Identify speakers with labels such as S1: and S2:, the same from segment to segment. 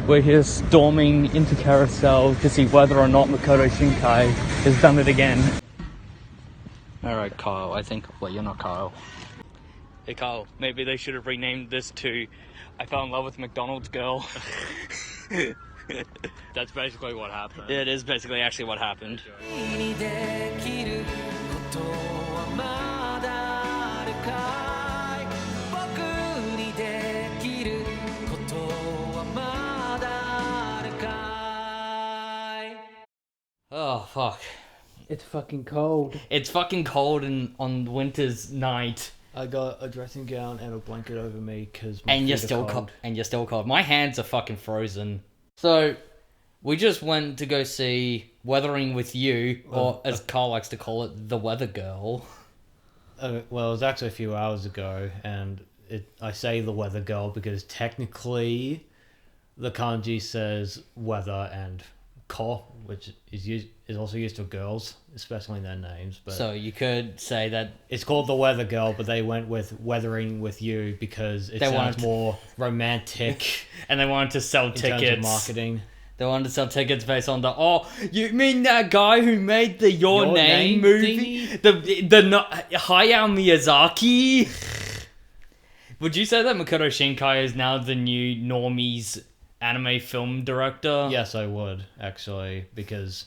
S1: where he's storming into Carousel to see whether or not Makoto Shinkai has done it again. Alright, Kyle, I think... Well, you're not Kyle. Hey, Kyle, maybe they should have renamed this to I Fell in Love with McDonald's Girl.
S2: That's basically what happened.
S1: It is basically actually what happened.
S2: Oh, fuck.
S3: It's fucking cold.
S2: It's fucking cold on winter's night.
S3: I got a dressing gown and a blanket over me because
S2: And you're still cold. And you're still cold. My hands are fucking frozen. So, we just went to go see Weathering with You, or as Carl likes to call it, The Weather Girl.
S3: Well, it was actually a few hours ago, and I say The Weather Girl because technically the kanji says weather and ko, which is also used for girls, especially in their names. But
S2: So you could say that
S3: it's called The Weather Girl, but they went with Weathering with You because it sounds more romantic
S2: and they wanted to sell
S3: in
S2: tickets.
S3: terms of marketing.
S2: They wanted to sell tickets based on the, oh, you mean that guy who made the Your Name movie? The Hayao Miyazaki? Would you say that Makoto Shinkai is now the new Normie's anime film director?
S3: Yes, I would, actually, because,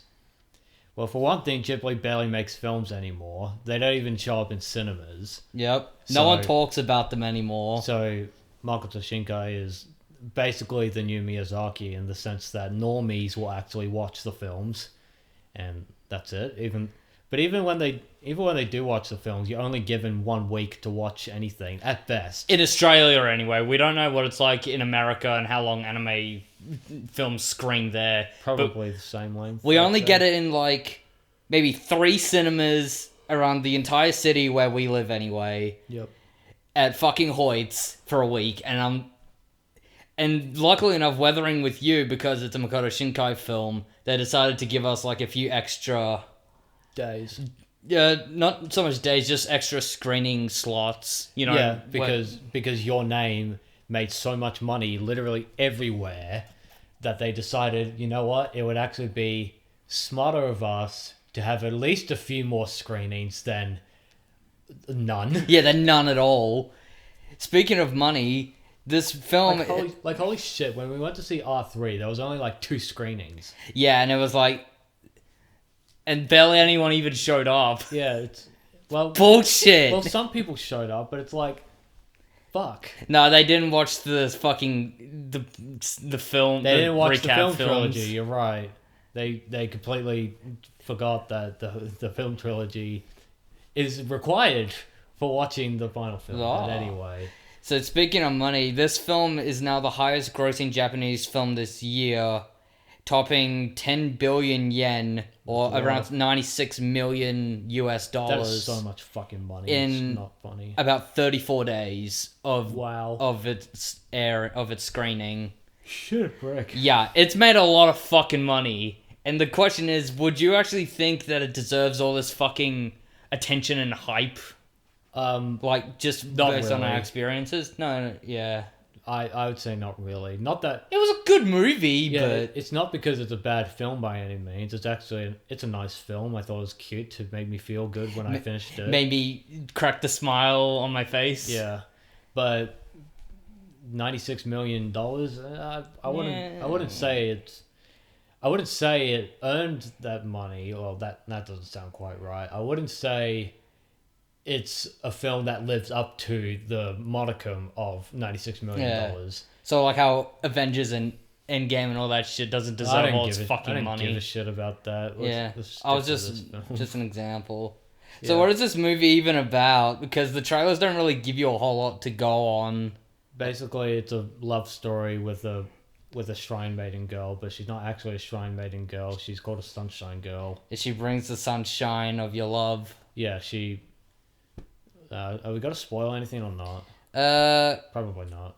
S3: well, for one thing, Ghibli barely makes films anymore. They don't even show up in cinemas.
S2: Yep. No one talks about them anymore.
S3: So, Makoto Shinkai is basically the new Miyazaki in the sense that normies will actually watch the films, and that's it. Even when they do watch the films, you're only given 1 week to watch anything at best.
S2: In Australia, anyway. We don't know what it's like in America and how long anime films screen there.
S3: Probably the same length.
S2: We only get it in, like, maybe 3 cinemas around the entire city where we live anyway.
S3: Yep.
S2: At fucking Hoyt's for a week, and luckily enough, Weathering with You, because it's a Makoto Shinkai film, they decided to give us like a few extra
S3: days.
S2: Not so much days, just extra screening slots. You know,
S3: yeah, because Your Name made so much money literally everywhere that they decided, you know what, it would actually be smarter of us to have at least a few more screenings than none.
S2: Yeah, than none at all. Speaking of money, this film...
S3: Holy shit, when we went to see R3, there was only like 2 screenings.
S2: Yeah, and it was like... And barely anyone even showed up.
S3: Yeah, it's... Well...
S2: Bullshit!
S3: Well, some people showed up, but it's like... Fuck.
S2: No, they didn't watch the fucking... The film...
S3: They didn't watch the film
S2: films.
S3: trilogy, you're right. They completely forgot that the film trilogy is required for watching the final film.
S2: Oh.
S3: But anyway...
S2: So speaking of money, this film is now the highest grossing Japanese film this year, topping 10 billion yen, or around 96 million US dollars.
S3: That's so much fucking money.
S2: In
S3: it's not funny.
S2: About 34 days of its screening.
S3: Shit, brick.
S2: Yeah, it's made a lot of fucking money. And the question is, would you actually think that it deserves all this fucking attention and hype? Like, just
S3: not
S2: based on
S3: really.
S2: our experiences? No, yeah.
S3: I would say not really. Not that...
S2: It was a good movie,
S3: Yeah,
S2: but...
S3: it's not because it's a bad film by any means. It's actually... It's a nice film. I thought it was cute to make me feel good when I finished it.
S2: Made me crack the smile on my face.
S3: Yeah. But... $96 million? I wouldn't say it's... I wouldn't say it earned that money. Well, that doesn't sound quite right. I wouldn't say... It's a film that lives up to the modicum of $96 million.
S2: Yeah. So, like how Avengers and Endgame and all that shit doesn't deserve all its fucking money.
S3: I don't give a shit about that. Let's
S2: I was just an example. Yeah. So what is this movie even about? Because the trailers don't really give you a whole lot to go on.
S3: Basically, it's a love story with a shrine maiden girl, but she's not actually a shrine maiden girl. She's called a sunshine girl.
S2: She brings the sunshine of your love.
S3: Yeah, she... are we gonna spoil anything or not? Probably not.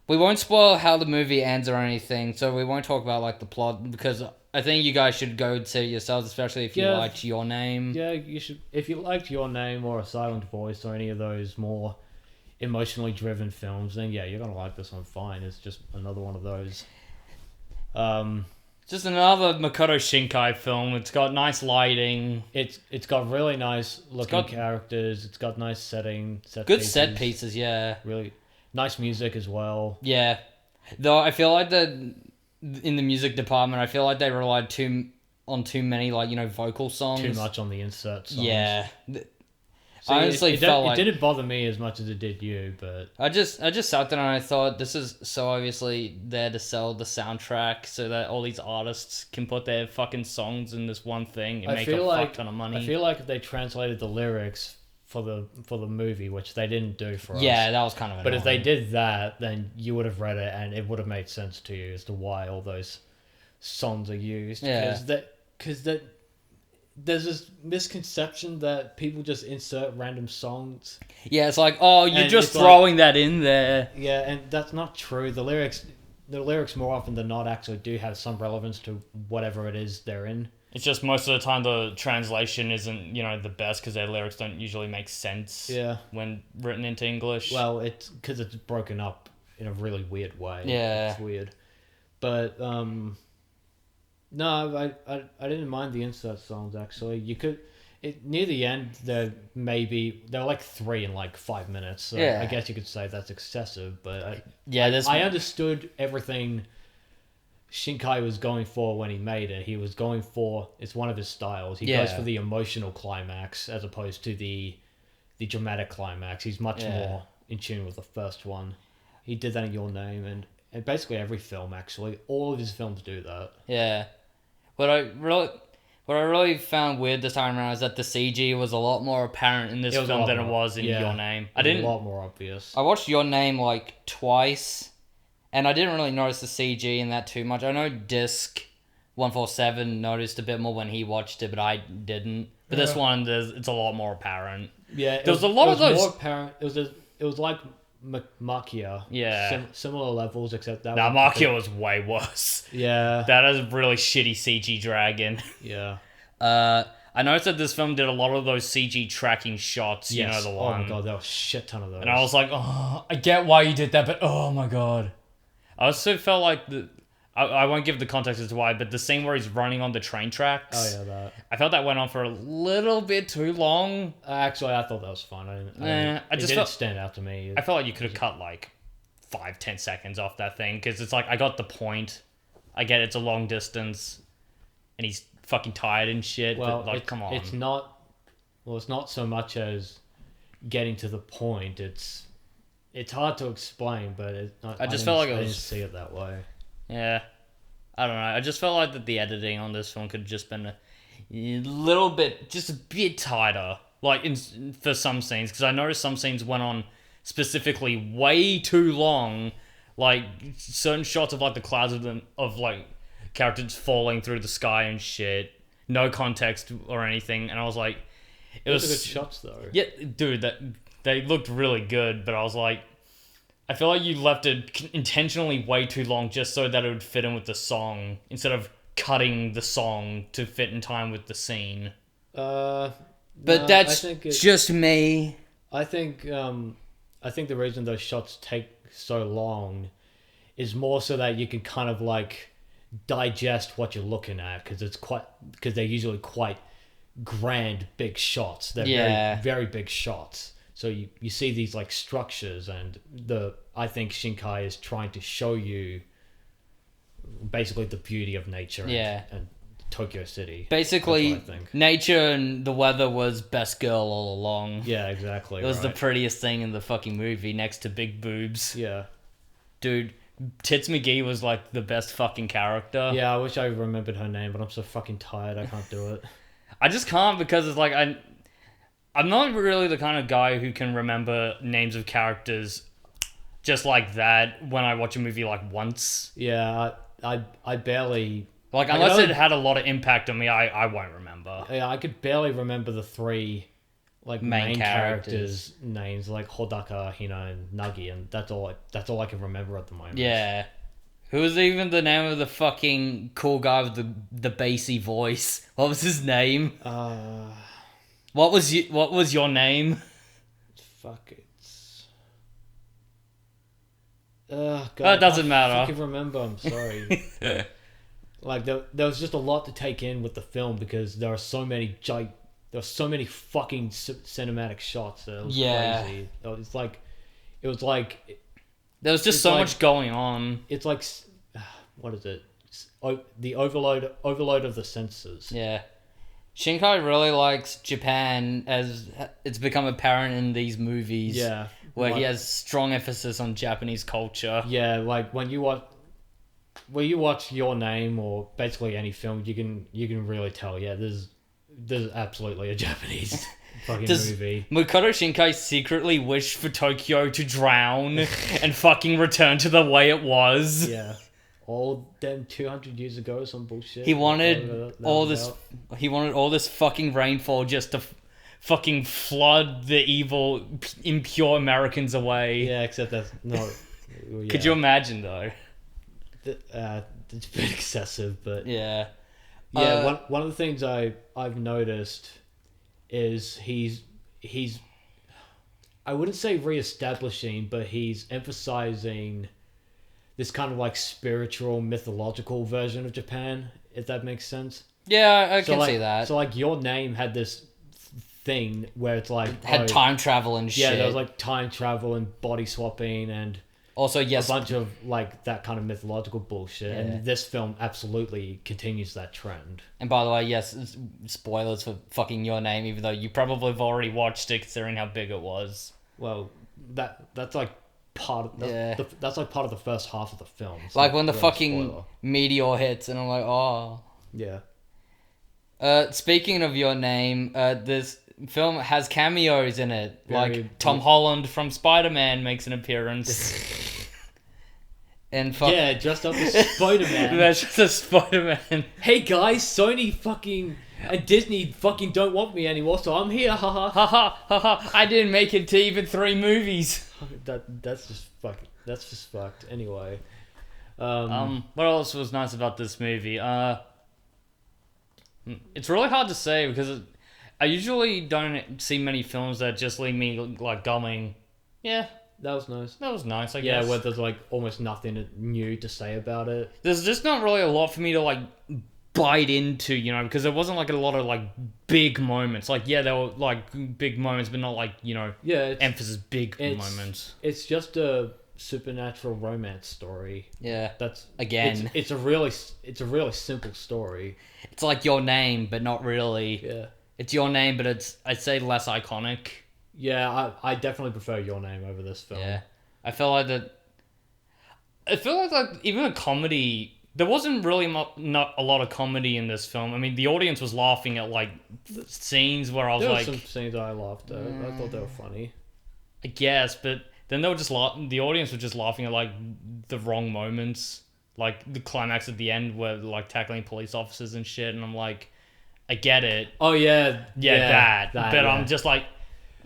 S2: We won't spoil how the movie ends or anything, so we won't talk about like the plot, because I think you guys should go see it yourselves, especially if you liked Your Name.
S3: Yeah, you should. If you liked Your Name or A Silent Voice or any of those more emotionally driven films, then yeah, you're gonna like this one fine. It's just another one of those.
S2: Just another Makoto Shinkai film. It's got nice lighting.
S3: It's got really nice looking characters. It's got nice setting,
S2: good set pieces. Yeah,
S3: really nice music as well.
S2: Yeah, though I feel like in the music department, I feel like they relied on too many vocal songs.
S3: Too much on the insert songs.
S2: Yeah.
S3: So
S2: I honestly felt
S3: it didn't bother me as much as it did you, but
S2: I just sat there and I thought, this is so obviously there to sell the soundtrack so that all these artists can put their fucking songs in this one thing and make a fuck ton of money.
S3: I feel like if they translated the lyrics for the movie, which they didn't do for us.
S2: Yeah, that was kind of annoying.
S3: But if they did that, then you would have read it and it would have made sense to you as to why all those songs are used.
S2: Yeah.
S3: Because there's this misconception that people just insert random songs.
S2: Yeah, it's like, oh, you're just throwing that in there.
S3: Yeah, and that's not true. The lyrics more often than not actually do have some relevance to whatever it is they're in.
S2: It's just most of the time the translation isn't, the best because their lyrics don't usually make sense when written into English.
S3: Well, it's because it's broken up in a really weird way.
S2: Yeah.
S3: It's weird. But, no, I didn't mind the insert songs, actually. You could... near the end, they're like 3 in like 5 minutes. So
S2: yeah.
S3: I guess you could say that's excessive, but
S2: I
S3: understood everything Shinkai was going for when he made it. He was going for... It's one of his styles. He goes for the emotional climax as opposed to the dramatic climax. He's much more in tune with the first one. He did that in Your Name, and basically every film, actually. All of his films do that.
S2: Yeah. What I really found weird this time around is that the CG was a lot more apparent in this film than it was in Your Name.
S3: A lot more obvious.
S2: I watched Your Name like twice, and I didn't really notice the CG in that too much. I know Disc 147 noticed a bit more when he watched it, but I didn't. But this one, it's a lot more apparent.
S3: Yeah,
S2: there was a lot of those.
S3: More apparent. It was like Makia.
S2: Yeah.
S3: Similar levels, except that.
S2: Nah, Makia was way worse.
S3: Yeah.
S2: That is a really shitty CG dragon.
S3: Yeah.
S2: I noticed that this film did a lot of those CG tracking shots.
S3: Yes.
S2: You know the one.
S3: Oh my god, there was a shit ton of those.
S2: And I was like, oh, I get why you did that, but oh my god. I also felt like I won't give the context as to why, but the scene where he's running on the train tracks.
S3: Oh yeah, that.
S2: I felt that went on for a little bit too long.
S3: Actually, I thought that was fun. It didn't stand out to me.
S2: I felt like you could have cut like 5-10 seconds off that thing, because it's like, I got the point. I get it's a long distance, and he's fucking tired and shit.
S3: Well,
S2: but come on.
S3: It's not so much as getting to the point. It's hard to explain, but I didn't see it that way.
S2: Yeah, I don't know. I just felt like that the editing on this film could have just been a little bit, just a bit tighter, like for some scenes, because I noticed some scenes went on specifically way too long, like certain shots of like the clouds of like characters falling through the sky and shit, no context or anything, and I was like,
S3: Those are good shots though.
S2: Yeah, dude, that they looked really good, but I was like, I feel like you left it intentionally way too long just so that it would fit in with the song instead of cutting the song to fit in time with the scene.
S3: But
S2: that's just me.
S3: I think the reason those shots take so long is more so that you can kind of like digest what you're looking at, because they're usually quite grand big shots. They're very, very big shots. So you see these like structures, and I think Shinkai is trying to show you basically the beauty of nature and Tokyo City.
S2: Basically, nature and the weather was best girl all along.
S3: Yeah, exactly.
S2: It was the prettiest thing in the fucking movie next to big boobs.
S3: Yeah.
S2: Dude, Tits McGee was like the best fucking character.
S3: Yeah, I wish I remembered her name, but I'm so fucking tired I can't do it.
S2: I just can't, because it's like I'm not really the kind of guy who can remember names of characters just like that when I watch a movie like once.
S3: Yeah, I barely...
S2: Like, unless it had a lot of impact on me, I won't remember.
S3: Yeah, I could barely remember the 3 like main characters' names, like Hodaka, Hina, and Nagi, and that's all I can remember at the moment.
S2: Yeah. Who was even the name of the fucking cool guy with the bassy voice? What was his name? What was your name?
S3: Fuck it. God,
S2: it doesn't matter.
S3: I can remember. I'm sorry. Like there was just a lot to take in with the film because there are so many fucking cinematic shots. That it was crazy. It was like
S2: There was just so much going on.
S3: it's like what is it? The overload of the senses.
S2: Yeah. Shinkai really likes Japan, as it's become apparent in these movies.
S3: Yeah.
S2: Where he has strong emphasis on Japanese culture.
S3: Yeah, like when you watch Your Name or basically any film, you can really tell. Yeah, there's absolutely a Japanese fucking movie.
S2: Makoto Shinkai secretly wished for Tokyo to drown and fucking return to the way it was.
S3: Yeah, all them 200 years ago, some bullshit.
S2: He wanted all this. He wanted all this fucking rainfall just to fucking flood the evil, impure Americans away.
S3: Yeah, except that's no. Yeah.
S2: Could you imagine though?
S3: It's a bit excessive, but
S2: Yeah.
S3: yeah. One of the things I've noticed is he's I wouldn't say reestablishing, but he's emphasizing this kind of like spiritual, mythological version of Japan, if that makes sense.
S2: Yeah, I
S3: So
S2: can
S3: like,
S2: see that.
S3: So like Your Name had this thing where it's like
S2: Had time travel and shit.
S3: Yeah, there was like time travel and body swapping and
S2: Also, yes,
S3: a bunch of like that kind of mythological bullshit.
S2: Yeah.
S3: And this film absolutely continues that trend.
S2: and by the way, yes, spoilers for fucking Your Name, even though you probably have already watched it considering how big it was.
S3: Well, that's like part of
S2: Yeah.
S3: that's like part of the first half of the film. So
S2: Like when the
S3: real
S2: fucking
S3: spoiler.
S2: meteor hits, and I'm like, oh.
S3: Yeah.
S2: Speaking of Your Name, this film has cameos in it.
S3: Very
S2: Like Tom Holland from Spider-Man makes an appearance. And
S3: Yeah, dressed up as Spider-Man.
S2: That's just a Spider-Man.
S3: Hey guys, Sony fucking and Disney fucking don't want me anymore, so I'm here. Haha.
S2: Haha, haha, I didn't make it to even 3 movies.
S3: That's just fucked. Anyway.
S2: What else was nice about this movie? It's really hard to say because I usually don't see many films that just leave me like going, yeah,
S3: that was nice.
S2: that was nice, I
S3: Yeah,
S2: guess.
S3: where there's like almost nothing new to say about it.
S2: There's just not really a lot for me to like bite into, you know, because there wasn't like a lot of like big moments. Like, yeah, there were like big moments, but not like, you know,
S3: Yeah,
S2: emphasis big
S3: it's-
S2: moments.
S3: it's just a supernatural romance story.
S2: Yeah.
S3: That's
S2: Again.
S3: It's a really simple story.
S2: It's like Your Name, but not really.
S3: Yeah.
S2: It's Your Name, but it's, I'd say, less iconic.
S3: Yeah, I definitely prefer Your Name over this film.
S2: Yeah. I feel like even a comedy, there wasn't really not a lot of comedy in this film. I mean, the audience was laughing at like scenes where I was
S3: There were
S2: like,
S3: some scenes I laughed at. I thought they were funny.
S2: I guess, but then they were just the audience was just laughing at like the wrong moments, like the climax at the end where like tackling police officers and shit, and I'm like, I get it,
S3: Oh yeah,
S2: that, but
S3: yeah.
S2: I'm just like,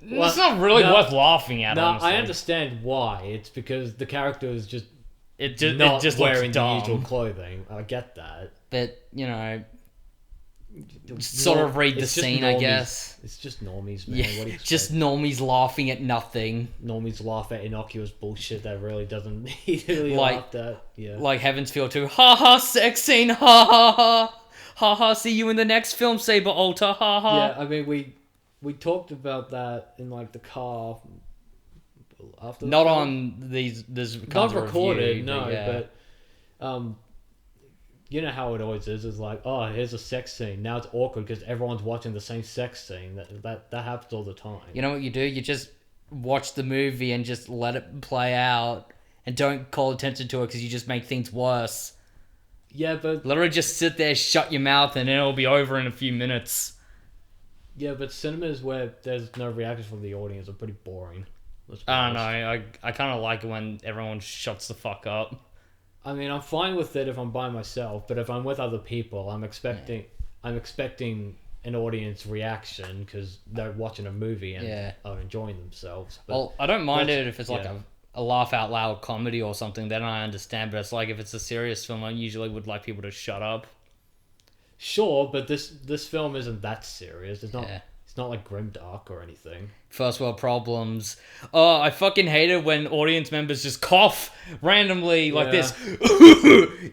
S3: Well,
S2: it's not really
S3: no-
S2: worth laughing at.
S3: No,
S2: honestly.
S3: I understand why. It's because the character is just
S2: It
S3: not
S2: just
S3: wearing
S2: looks
S3: the
S2: dumb.
S3: usual clothing. I get that.
S2: But you know, sort of read the
S3: It's just
S2: scene, I
S3: normies.
S2: guess.
S3: It's just normies, man.
S2: Yeah,
S3: What do you
S2: just
S3: expect?
S2: normies laughing at nothing.
S3: Normies laugh at innocuous bullshit that really doesn't need to be
S2: Like-
S3: laughed at. Yeah.
S2: Like Heaven's Feel 2, ha ha, sex scene, ha ha ha. Ha ha, see you in the next film, Saber Alter, ha ha.
S3: Yeah, I mean we talked about that in like the car after the
S2: Not
S3: film.
S2: on this
S3: Not
S2: kind of
S3: recorded,
S2: review,
S3: no,
S2: yeah.
S3: but you know how it always is. It's like, oh, here's a sex scene. Now it's awkward because everyone's watching the same sex scene. That happens all the time.
S2: You know what you do? You just watch the movie and just let it play out. And don't call attention to it because you just make things worse.
S3: Yeah, but
S2: Literally just sit there, shut your mouth, and it'll be over in a few minutes.
S3: cinemas where there's no reaction from the audience are pretty boring. Let's be
S2: I don't know.
S3: honest.
S2: I kind of like it when everyone shuts the fuck up.
S3: I mean, I'm fine with it if I'm by myself, but if I'm with other people, I'm expecting an audience reaction because they're watching a movie and
S2: Yeah.
S3: are enjoying themselves. But
S2: Well, I don't mind
S3: that's-
S2: it if it's like
S3: yeah.
S2: a laugh out loud comedy or something. Then I understand. But it's like if it's a serious film, I usually would like people to shut up.
S3: sure, but this film isn't that serious. It's not.
S2: Yeah.
S3: It's not like grimdark or anything.
S2: First world problems. Oh, I fucking hate it when audience members just cough randomly like this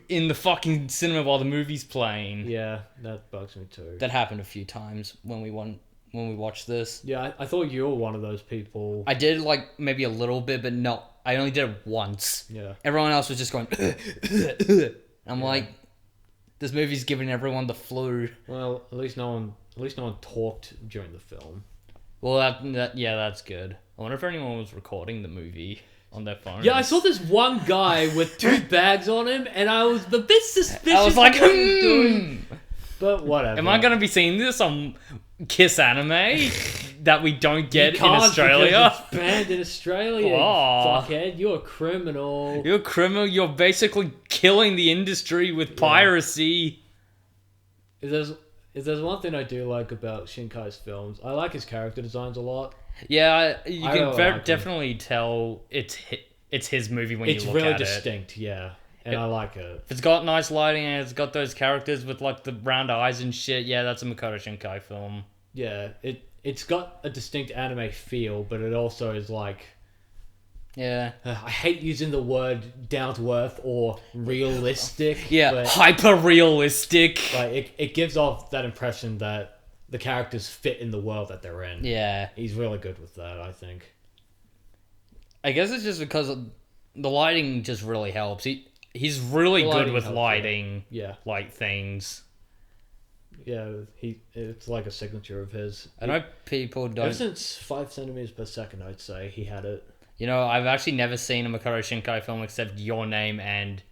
S2: in the fucking cinema while the movie's playing.
S3: Yeah, that bugs me too.
S2: That happened a few times when we watched this.
S3: Yeah, I thought you were one of those people.
S2: I did like maybe a little bit, but no, I only did it once.
S3: Yeah.
S2: Everyone else was just going. I'm like, this movie's giving everyone the flu.
S3: Well, at least no one talked during the film.
S2: Well, that's good. I wonder if anyone was recording the movie on their phone.
S3: Yeah, I saw this one guy with 2 bags on him, and I was a bit suspicious.
S2: I was like,
S3: of what he was doing. But whatever.
S2: Am I gonna be seeing this on Kiss Anime that we don't get in Australia?
S3: Because it's banned in Australia.
S2: Oh.
S3: Fuckhead, you're a criminal.
S2: You're a criminal. You're basically killing the industry with piracy.
S3: If there's one thing I do like about Shinkai's films, I like his character designs a lot.
S2: Yeah, you
S3: I
S2: can
S3: really like
S2: definitely tell it's his movie when you look
S3: really
S2: at
S3: distinct, yeah. And I like it.
S2: If it's got nice lighting and it's got those characters with like the round eyes and shit, yeah, that's a Makoto Shinkai film.
S3: Yeah, it's got a distinct anime feel, but it also is like...
S2: Yeah.
S3: I hate using the word down to earth or realistic.
S2: Yeah,
S3: but
S2: hyper realistic.
S3: like it gives off that impression that the characters fit in the world that they're in.
S2: Yeah.
S3: He's really good with that, I think.
S2: I guess it's just because the lighting just really helps. He's really good with lighting.
S3: Yeah.
S2: Like things.
S3: Yeah, it's like a signature of his.
S2: I know people don't...
S3: Ever since 5 centimeters per second, I'd say he had it.
S2: You know, I've actually never seen a Makoto Shinkai film except Your Name and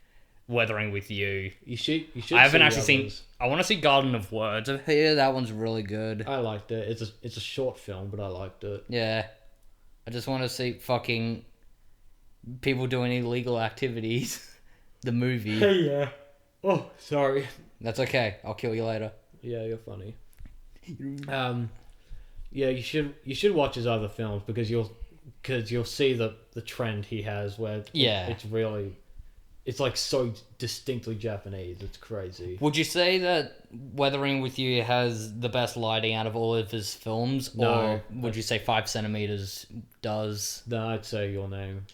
S2: Weathering with You.
S3: You should.
S2: I haven't actually
S3: seen.
S2: seen... I want to see Garden of Words. I hear that one's really good.
S3: I liked it. It's a short film, but I liked it.
S2: Yeah. I just want to see fucking people doing illegal activities. The movie.
S3: Hey, yeah. Oh, sorry.
S2: That's okay. I'll kill you later.
S3: Yeah, you're funny. Yeah, you should watch his other films because you'll see the trend he has where it's like so distinctly Japanese. It's crazy.
S2: Would you say that Weathering with You has the best lighting out of all of his films?
S3: No.
S2: Or would you say 5 centimeters does?
S3: No, I'd say Your Name.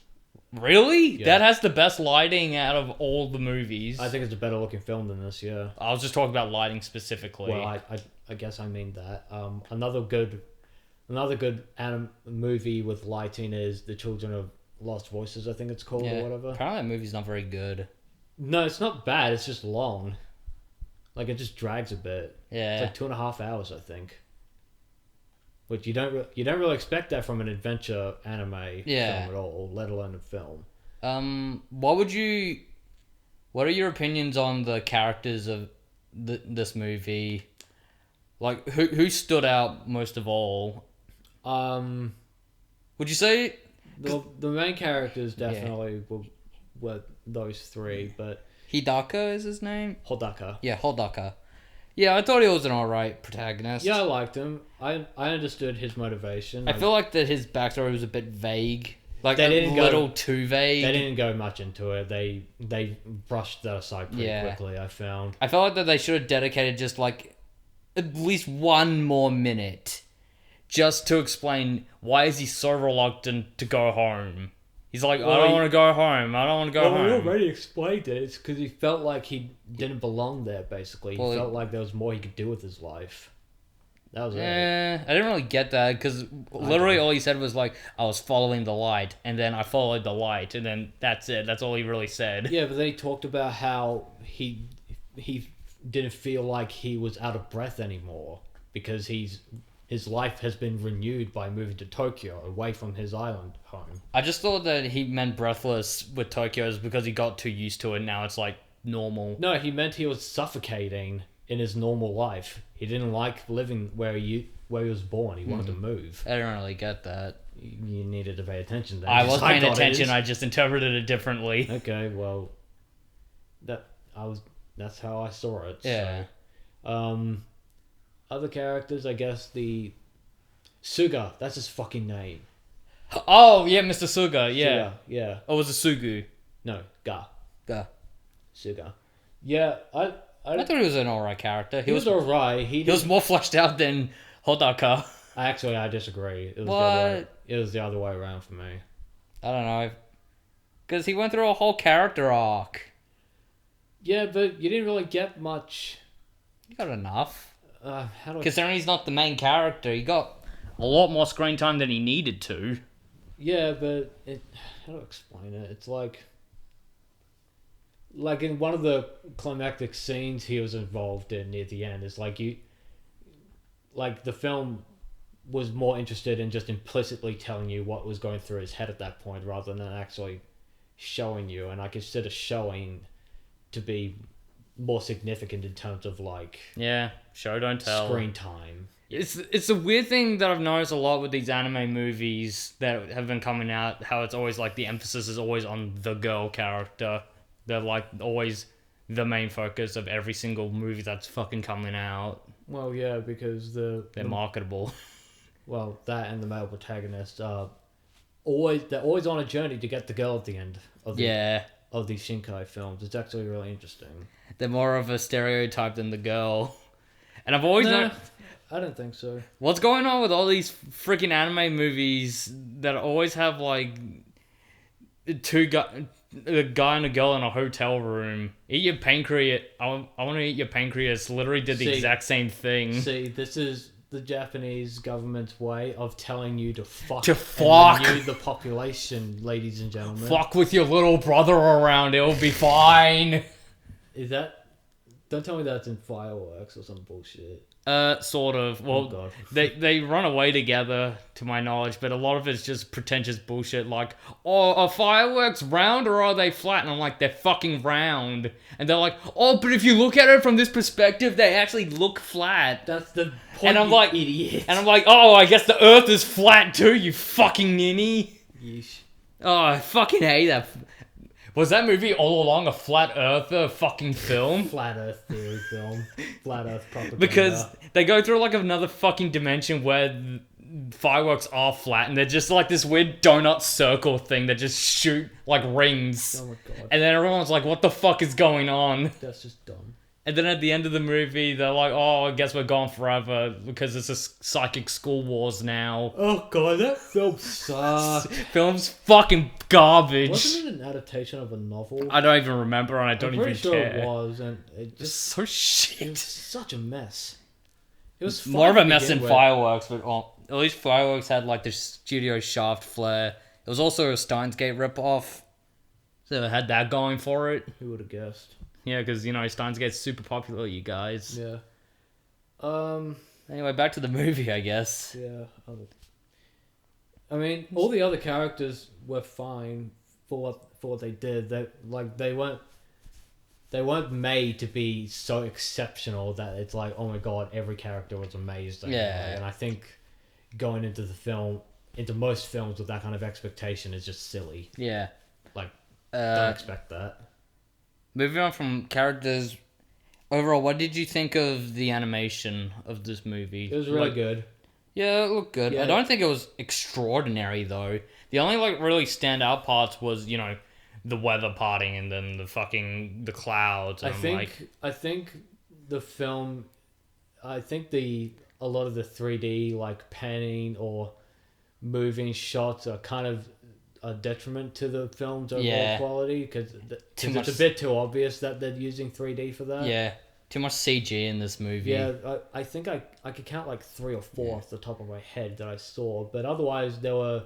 S2: Really?
S3: Yeah.
S2: That has the best lighting out of all the movies.
S3: I think it's a better looking film than this, yeah.
S2: I was just talking about lighting specifically.
S3: Well, I guess I mean that. Another good movie with lighting is The Children of Lost Voices, I think it's called, or whatever.
S2: Apparently that movie's not very good.
S3: No, it's not bad. It's just long. Like, it just drags a bit.
S2: Yeah.
S3: It's like 2.5 hours, I think. Which you don't really expect that from an adventure anime film at all, let alone a film.
S2: What are your opinions on the characters of this movie? Like, who stood out most of all? Would you say
S3: the main characters definitely were those 3, but
S2: Hidaka is his name?
S3: Hodaka.
S2: Yeah, Hodaka. Yeah, I thought he was an alright protagonist.
S3: Yeah, I liked him. I understood his motivation.
S2: I feel like that his backstory was a bit vague. Like, too vague.
S3: They didn't go much into it. They brushed that aside pretty quickly, I found.
S2: I felt like that they should have dedicated just, like, at least 1 more minute just to explain why is he so reluctant to go home. He's like, I don't want to go home. I don't want to go home.
S3: We already explained it. It's because he felt like he didn't belong there, basically. He felt like there was more he could do with his life. That was it.
S2: I didn't really get that, because literally all he said was like, I was following the light, and then I followed the light, and then that's it. That's all he really said.
S3: Yeah, but then he talked about how he didn't feel like he was out of breath anymore, because his life has been renewed by moving to Tokyo, away from his island home.
S2: I just thought that he meant breathless with Tokyo is because he got too used to it, now it's like normal.
S3: No, he meant he was suffocating in his normal life. He didn't like living where he was born. He wanted to move.
S2: I didn't really get that.
S3: You needed to pay attention then.
S2: I was paying attention, I just interpreted it differently.
S3: Okay, well, that's how I saw it.
S2: Yeah.
S3: So. Other characters, I guess the Suga. That's his fucking name.
S2: Oh yeah, Mr. Suga. Yeah.
S3: Suga, yeah.
S2: Or was it Sugu?
S3: No, Ga. Suga. Yeah, I
S2: thought he was an alright character.
S3: He was alright.
S2: He was more fleshed out than Hodaka.
S3: I disagree. It was
S2: What?
S3: It was the other way around for me.
S2: I don't know. Because he went through a whole character arc.
S3: Yeah, but you didn't really get much.
S2: You got enough.
S3: How do I...
S2: Considering he's not the main character, he got a lot more screen time than he needed to.
S3: Yeah, but how do I explain it? It's like in one of the climactic scenes he was involved in near the end. It's like the film was more interested in just implicitly telling you what was going through his head at that point, rather than actually showing you. And I consider showing to be more significant in terms of like
S2: show don't tell
S3: screen time.
S2: It's a weird thing that I've noticed a lot with these anime movies that have been coming out, how it's always like the emphasis is always on the girl character. They're like always the main focus of every single movie that's fucking coming out.
S3: Well, yeah, because they're
S2: marketable.
S3: Well, that and the male protagonist are always on a journey to get the girl at the end of these Shinkai films. It's actually really interesting.
S2: They're more of a stereotype than the girl. And I've always known...
S3: I don't think so.
S2: What's going on with all these freaking anime movies that always have like a guy and a girl in a hotel room? Eat your pancreas. I want to eat your pancreas. Literally did the exact same thing.
S3: See, this is the Japanese government's way of telling you to fuck.
S2: And
S3: renew the population, ladies and gentlemen.
S2: Fuck with your little brother around. It'll be fine.
S3: Is that? Don't tell me that's in Fireworks or some bullshit.
S2: Sort of. Well, they run away together, to my knowledge, but a lot of it's just pretentious bullshit. Like, oh, are fireworks round or are they flat? And I'm like, they're fucking round. And they're like, oh, but if you look at it from this perspective, they actually look flat.
S3: That's the point.
S2: And I'm like,
S3: idiot.
S2: And I'm like, oh, I guess the Earth is flat too. You fucking ninny.
S3: Yeesh.
S2: Oh, I fucking hate that. Was that movie all along a flat earther fucking film?
S3: Flat Earth theory film. Flat Earth propaganda.
S2: Because they go through like another fucking dimension where fireworks are flat and they're just like this weird donut circle thing that just shoot like rings.
S3: Oh my god.
S2: And then everyone's like, what the fuck is going on?
S3: That's just dumb.
S2: And then at the end of the movie, they're like, oh, I guess we're gone forever because it's a psychic school wars now.
S3: Oh god, that film sucks.
S2: Film's fucking garbage.
S3: Wasn't it an adaptation of a novel?
S2: I don't even remember and I don't even
S3: sure
S2: care.
S3: It was, and it
S2: It's
S3: just
S2: so shit.
S3: it was such a mess. It was
S2: More of a mess than
S3: with.
S2: Fireworks, but at least Fireworks had like the Studio Shaft flair. It was also a Steins Gate ripoff, so it had that going for it.
S3: Who would have guessed?
S2: Yeah, because you know Steins Gate's super popular, you guys.
S3: Yeah.
S2: Anyway, back to the movie, I guess.
S3: Yeah. I mean, all the other characters were fine for what they did. They weren't made to be so exceptional that it's like, oh my god, every character was amazing.
S2: Yeah.
S3: And I think going into most films with that kind of expectation is just silly.
S2: Yeah.
S3: Like, don't expect that.
S2: Moving on from characters, overall, what did you think of the animation of this movie?
S3: It was really good.
S2: Yeah, it looked good.
S3: Yeah.
S2: I don't think it was extraordinary, though. The only, like, really standout parts was, you know, the weather parting and then the clouds. And
S3: I think the film, a lot of the 3D, like, panning or moving shots are kind of a detriment to the film's overall quality because it's a bit too obvious that they're using 3D for that.
S2: Yeah, too much CG in this movie.
S3: Yeah, I think I could count like 3 or 4 off the top of my head that I saw, but otherwise there were,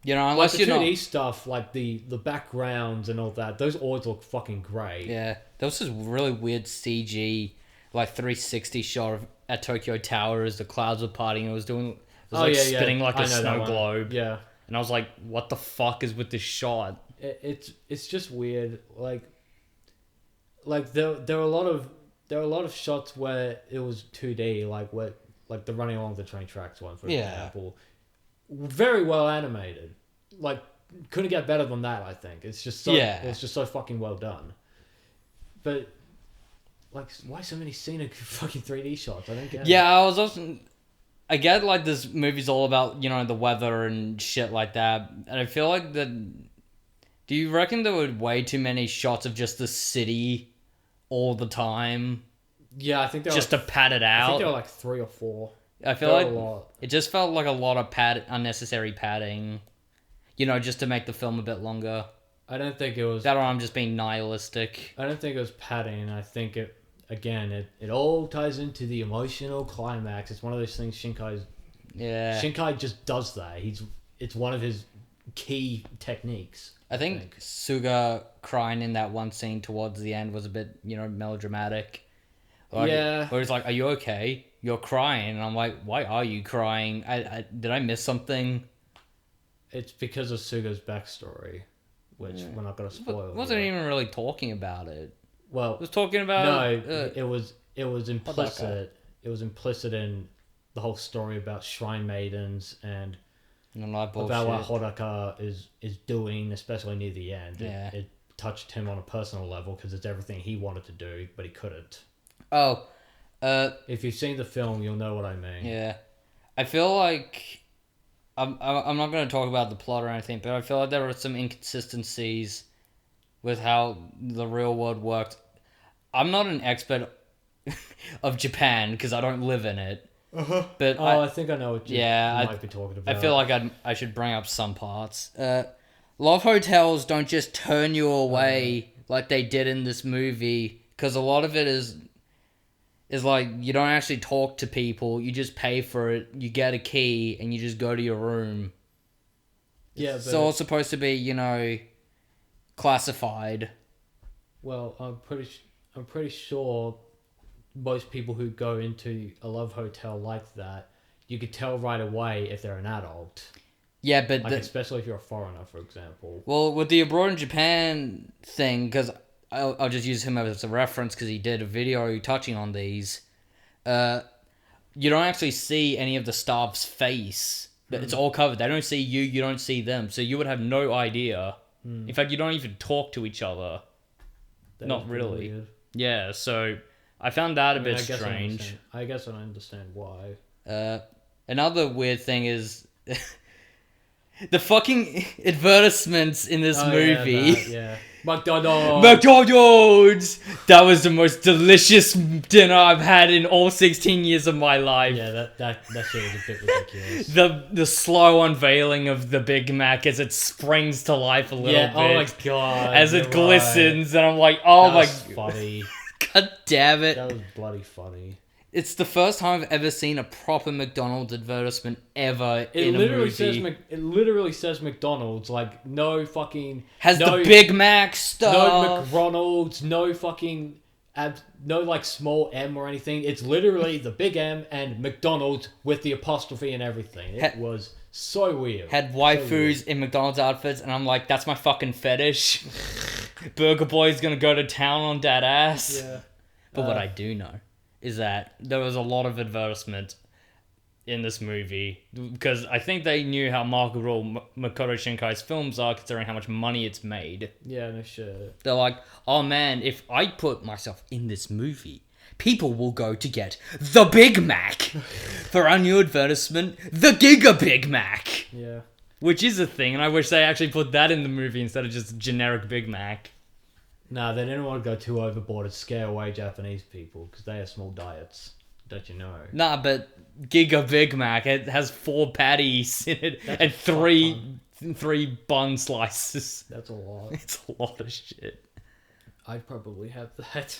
S2: you know, unless
S3: like the 2D stuff, like the backgrounds and all that, those always look fucking great.
S2: Yeah, there was this really weird CG, like 360 shot at Tokyo Tower as the clouds were parting. It was spinning like a snow globe.
S3: Yeah.
S2: And I was like, what the fuck is with this shot?
S3: It's just weird. Like there are a lot of shots where it was 2D, like the running along the train tracks one, for example. Very well animated. Like, couldn't get better than that, I think. It's just so fucking well done. But like, why so many scenic fucking 3D shots? I don't get it.
S2: Yeah, I get, like, this movie's all about, you know, the weather and shit like that. And I feel like do you reckon there were way too many shots of just the city all the time?
S3: Yeah, I think
S2: to pad it out.
S3: I think there were like 3 or 4.
S2: I feel like it just felt like a lot of unnecessary padding, just to make the film a bit longer.
S3: I don't think it was.
S2: That, or I'm just being nihilistic.
S3: I don't think it was padding. I think it all ties into the emotional climax. It's one of those things Shinkai just does that. It's one of his key techniques.
S2: I think Suga crying in that one scene towards the end was a bit, melodramatic. Where he's like, "Are you okay? You're crying." And I'm like, "Why are you crying? Did I miss something?"
S3: It's because of Suga's backstory, which we're not going to spoil.
S2: Wasn't even really talking about it.
S3: Well,
S2: it was talking about...
S3: No, it was implicit. It was implicit in the whole story about shrine maidens and about what Horaka is doing, especially near the end.
S2: Yeah.
S3: It touched him on a personal level because it's everything he wanted to do, but he couldn't.
S2: Oh,
S3: if you've seen the film, you'll know what I mean.
S2: Yeah, I feel like I'm not going to talk about the plot or anything, but I feel like there were some inconsistencies with how the real world worked. I'm not an expert of Japan because I don't live in it. But
S3: I think I know what you might be talking about.
S2: I feel like I should bring up some parts. Love hotels don't just turn you away like they did in this movie, because a lot of it is like you don't actually talk to people. You just pay for it. You get a key and you just go to your room.
S3: Yeah,
S2: it's all supposed to be, classified.
S3: Well, I'm pretty sure most people who go into a love hotel like that, you could tell right away if they're an adult.
S2: Yeah, but
S3: especially if you're a foreigner, for example.
S2: Well, with the Abroad in Japan thing, because I'll just use him as a reference because he did a video touching on these. You don't actually see any of the staff's face. It's all covered. They don't see you. You don't see them. So you would have no idea. In fact, you don't even talk to each other. Not really.
S3: Weird.
S2: Yeah, so I found that a bit strange.
S3: I guess I understand why.
S2: Another weird thing is the fucking advertisements in this movie.
S3: Yeah. McDonald's!
S2: That was the most delicious dinner I've had in all 16 years of my life.
S3: Yeah, that shit was a bit ridiculous.
S2: The slow unveiling of the Big Mac as it springs to life a little bit.
S3: Oh my god.
S2: As it glistens, and I'm like, oh my god.
S3: Funny.
S2: God damn it.
S3: That was bloody funny.
S2: It's the first time I've ever seen a proper McDonald's advertisement ever in a movie.
S3: It literally says McDonald's, like no fucking...
S2: the Big Mac stuff.
S3: No McDonald's, no fucking... no like small M or anything. It's literally the big M and McDonald's with the apostrophe and everything. It was so weird.
S2: Had waifus in McDonald's outfits, and I'm like, that's my fucking fetish. Burger Boy's gonna go to town on that ass.
S3: Yeah.
S2: But what I do know is that there was a lot of advertisement in this movie, because I think they knew how marketable Makoto Shinkai's films are, considering how much money it's made.
S3: Yeah, no shit.
S2: They're like, oh man, if I put myself in this movie, people will go to get the Big Mac. For our new advertisement, the Giga Big Mac.
S3: Yeah.
S2: Which is a thing, and I wish they actually put that in the movie instead of just generic Big Mac.
S3: Nah, they didn't want to go too overboard and scare away Japanese people, because they have small diets. Don't you know?
S2: Nah, but Giga Big Mac, it has 4 patties in it. That's and three bun slices.
S3: That's a lot.
S2: It's a lot of shit.
S3: I'd probably have that.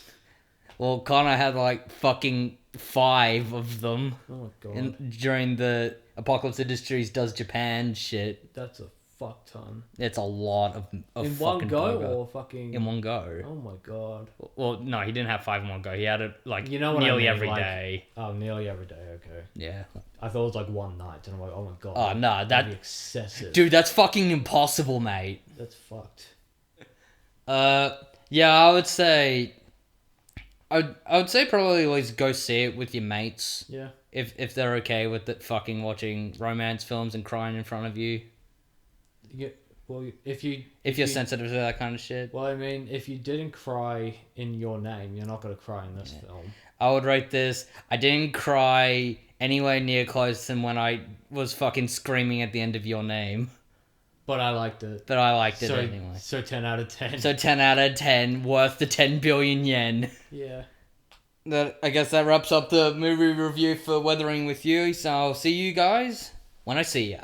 S2: Well, Connor had like fucking 5 of them.
S3: Oh my god.
S2: During the Apocalypse Industries Does Japan shit.
S3: That's a fuck ton.
S2: It's a lot of
S3: in
S2: fucking
S3: one go
S2: burger.
S3: or fucking
S2: in one go.
S3: Oh my god.
S2: Well, no, he didn't have 5 in one go. He had it like
S3: nearly
S2: every day.
S3: Oh, nearly every day. Okay.
S2: Yeah.
S3: I thought it was like one night, and I'm like, oh my god.
S2: Oh no, that'd
S3: be excessive.
S2: Dude, that's fucking impossible, mate.
S3: That's fucked.
S2: Yeah, I would say probably at least go see it with your mates.
S3: Yeah.
S2: If they're okay with it, fucking watching romance films and crying in front of you.
S3: Yeah. Well, if
S2: you're sensitive to that kind of shit.
S3: Well, I mean, if you didn't cry in Your Name, you're not gonna cry in this film.
S2: I would rate this. I didn't cry anywhere near close than when I was fucking screaming at the end of Your Name.
S3: But I liked it.
S2: Anyway.
S3: So 10 out of 10.
S2: So 10 out of 10, worth the 10 billion yen.
S3: Yeah.
S2: I guess that wraps up the movie review for Weathering with You. So I'll see you guys when I see ya.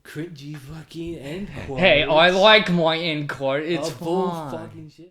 S3: Cringy fucking end quote.
S1: Hey, I like my end quote. It's
S3: Of all
S1: fun.
S3: fucking shit.